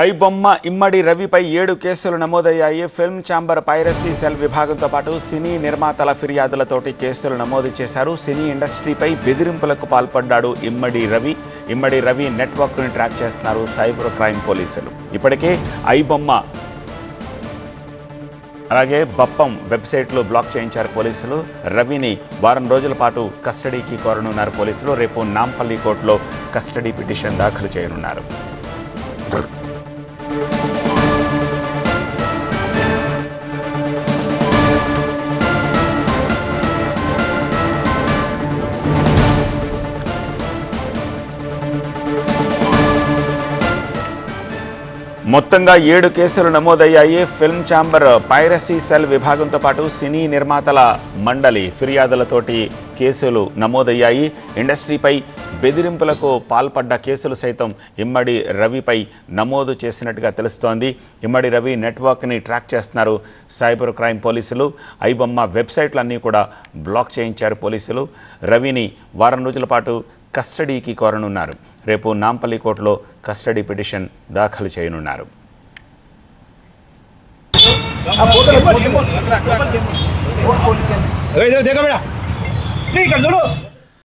ఐబొమ్మ ఇమ్మడి రవిపై 7 కేసులు నమోదయ్యాయి. Film chamber piracy cell విభాగంతో పాటు సినీ నిర్మాతల ఫిర్యాదులతోటి కేసులు నమోదు చేశారు. సినీ ఇండస్ట్రీపై బెదిరింపులకు పాల్పడ్డాడు ఇమ్మడి రవి నెట్వర్క్ని ట్రాక్ చేస్తున్నారు సైబర్ క్రైమ్ పోలీసులు. ఇప్పటికే ఐబొమ్మ అలాగే బప్పం వెబ్సైట్లో బ్లాక్ చేయించారు పోలీసులు. రవిని వారం రోజుల పాటు కస్టడీకి కోరనున్నారు పోలీసులు. రేపు నాంపల్లి కోర్టులో కస్టడీ పిటిషన్ దాఖలు చేయనున్నారు. మొత్తంగా 7 కేసులు నమోదయ్యాయి. ఫిల్మ్ ఛాంబర్ పైరసీ సెల్ విభాగంతో పాటు సినీ నిర్మాతల మండలి ఫిర్యాదులతోటి కేసులు నమోదయ్యాయి. ఇండస్ట్రీపై బెదిరింపులకు పాల్పడ్డ కేసులు సైతం ఇమ్మడి రవిపై నమోదు చేసినట్టుగా తెలుస్తోంది. ఇమ్మడి రవి నెట్వర్క్ని ట్రాక్ చేస్తున్నారు సైబర్ క్రైమ్ పోలీసులు. ఐబొమ్మ వెబ్సైట్లన్నీ కూడా బ్లాక్ చేయించారు పోలీసులు. రవిని వారం రోజుల పాటు కస్టడీకి కోరనున్నారు. రేపు నాంపల్లి కోర్టులో కస్టడీ పిటిషన్ దాఖలు చేయనున్నారు.